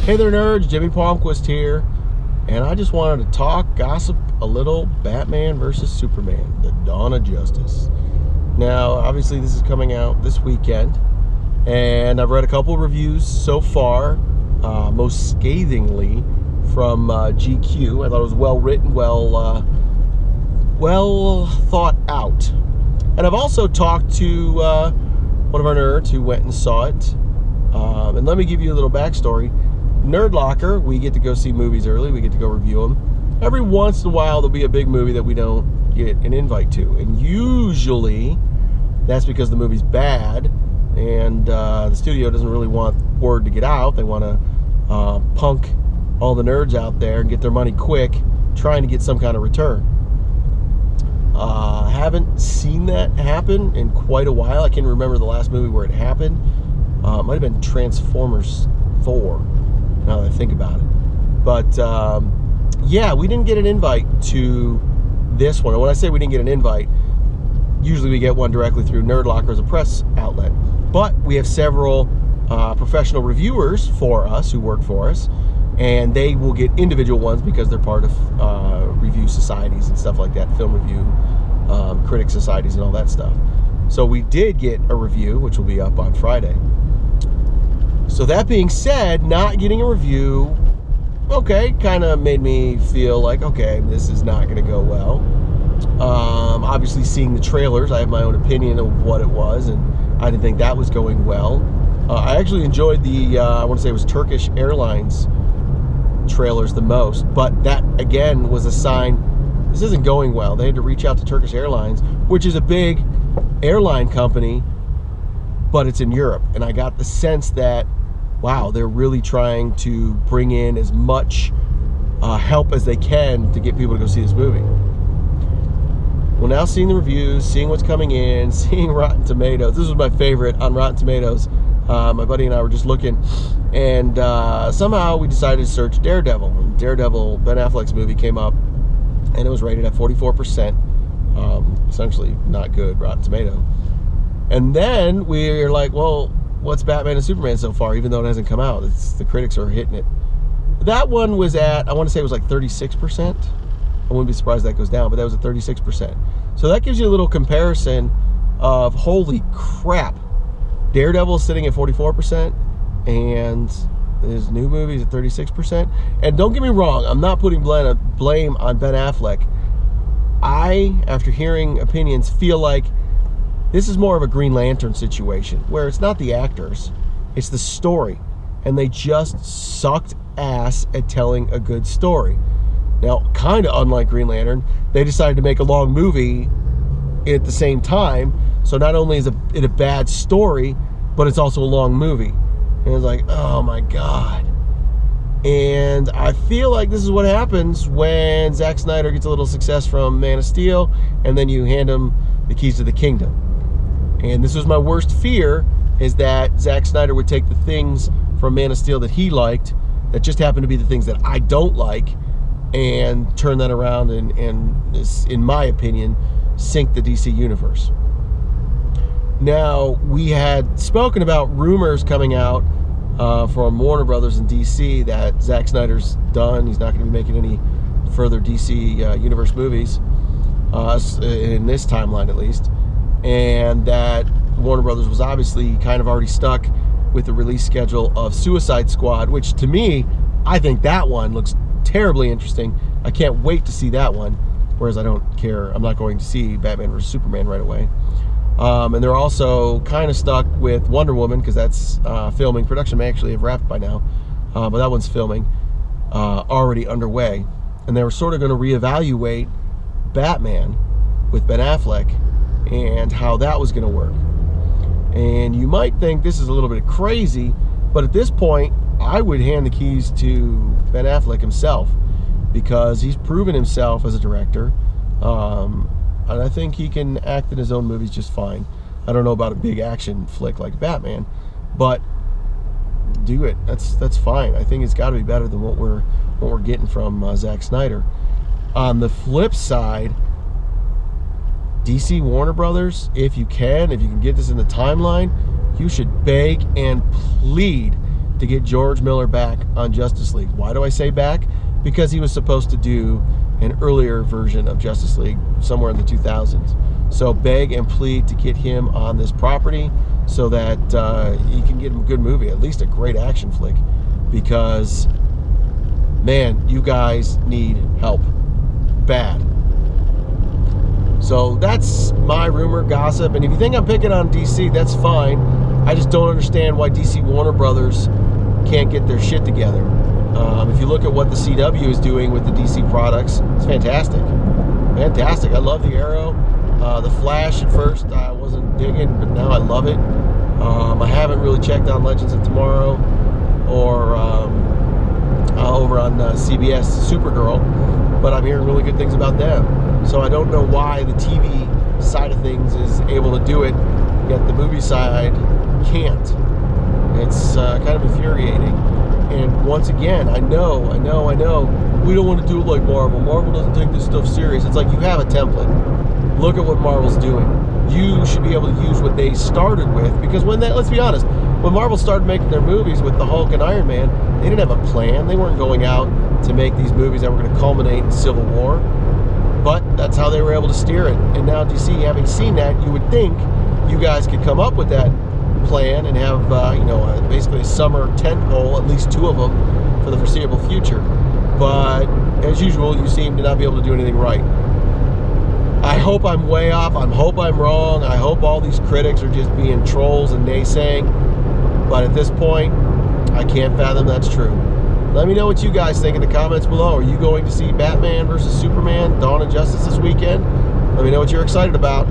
Hey there, nerds. Jimmy Palmquist here, and I just wanted to talk, gossip a little Batman versus Superman, The Dawn of Justice. Now, obviously, this is coming out this weekend, and I've read a couple reviews so far, most scathingly from GQ. I thought it was well written, well thought out. And I've also talked to one of our nerds who went and saw it. And let me give you a little backstory. Nerd Locker, we get to go see movies early. We get to go review them. Every once in a while, there'll be a big movie that we don't get an invite to. And usually, that's because the movie's bad and the studio doesn't really want word to get out. They want to punk all the nerds out there and get their money quick, trying to get some kind of return. Haven't seen that happen in quite a while. I can't remember the last movie where it happened. It might have been Transformers 4, now that I think about it. But, yeah, we didn't get an invite to this one. And when I say we didn't get an invite, usually we get one directly through Nerd Locker as a press outlet. But we have several professional reviewers for us who work for us, and they will get individual ones because they're part of review societies and stuff like that, film review, critic societies and all that stuff. So we did get a review, which will be up on Friday. So that being said, not getting a review, okay, kind of made me feel like, okay, this is not going to go well. Obviously, seeing the trailers, I have my own opinion of what it was, and I didn't think that was going well. I actually enjoyed the, I want to say it was Turkish Airlines trailers the most, but that, again, was a sign this isn't going well. They had to reach out to Turkish Airlines, which is a big airline company, but it's in Europe, and I got the sense that, wow, they're really trying to bring in as much help as they can to get people to go see this movie. Well, now seeing the reviews, seeing what's coming in, seeing Rotten Tomatoes. This was my favorite on Rotten Tomatoes. My buddy and I were just looking, and somehow we decided to search Daredevil. And Daredevil, Ben Affleck's movie, came up, and it was rated at 44%. Essentially not good, Rotten Tomato. And then we are like, well, what's Batman and Superman so far, even though it hasn't come out? The critics are hitting it. That one was at, I want to say it was like 36%. I wouldn't be surprised if that goes down, but that was at 36%. So that gives you a little comparison of, holy crap, Daredevil is sitting at 44%, and his new movie's at 36%. And don't get me wrong, I'm not putting blame on Ben Affleck. I, after hearing opinions, feel like this is more of a Green Lantern situation, where it's not the actors, it's the story. And they just sucked ass at telling a good story. Now, kind of unlike Green Lantern, they decided to make a long movie at the same time. So not only is it a bad story, but it's also a long movie. And it's like, oh my God. And I feel like this is what happens when Zack Snyder gets a little success from Man of Steel, and then you hand him the keys to the kingdom. And this was my worst fear, is that Zack Snyder would take the things from Man of Steel that he liked, that just happen to be the things that I don't like, and turn that around and in my opinion, sink the DC universe. Now, we had spoken about rumors coming out from Warner Brothers and DC that Zack Snyder's done. He's not going to be making any further DC universe movies, in this timeline at least. And that Warner Brothers was obviously kind of already stuck with the release schedule of Suicide Squad, which to me, I think that one looks terribly interesting. I can't wait to see that one, whereas I don't care. I'm not going to see Batman vs. Superman right away. And they're also kind of stuck with Wonder Woman, because that's filming. Production may actually have wrapped by now, but that one's filming, already underway. And they were sort of going to reevaluate Batman with Ben Affleck and how that was going to work. And you might think this is a little bit crazy, but at this point, I would hand the keys to Ben Affleck himself, because he's proven himself as a director. And I think he can act in his own movies just fine. I don't know about a big action flick like Batman, but do it. That's fine. I think it's got to be better than what we're getting from Zack Snyder. On the flip side, DC Warner Brothers, if you can get this in the timeline, you should beg and plead to get George Miller back on Justice League. Why do I say back? Because he was supposed to do an earlier version of Justice League somewhere in the 2000s. So beg and plead to get him on this property so that he can get him a good movie, at least a great action flick. Because, man, you guys need help. Bad. So that's my rumor, gossip. And if you think I'm picking on DC, that's fine. I just don't understand why DC Warner Brothers can't get their shit together. If you look at what the CW is doing with the DC products, it's fantastic. Fantastic. I love the Arrow. The Flash at first I wasn't digging, but now I love it. I haven't really checked on Legends of Tomorrow or over on CBS Supergirl, but I'm hearing really good things about them. So I don't know why the TV side of things is able to do it, yet the movie side can't. It's kind of infuriating. And once again, I know, we don't want to do it like Marvel. Marvel doesn't take this stuff serious. It's like you have a template. Look at what Marvel's doing. You should be able to use what they started with, because let's be honest, when Marvel started making their movies with the Hulk and Iron Man, they didn't have a plan. They weren't going out to make these movies that were going to culminate in Civil War. But that's how they were able to steer it. And now DC, having seen that, you would think you guys could come up with that plan and have basically a summer tentpole, at least 2 of them, for the foreseeable future. But as usual, you seem to not be able to do anything right. I hope I'm way off. I hope I'm wrong. I hope all these critics are just being trolls and naysaying. But at this point, I can't fathom that's true. Let me know what you guys think in the comments below. Are you going to see Batman vs. Superman Dawn of Justice this weekend? Let me know what you're excited about.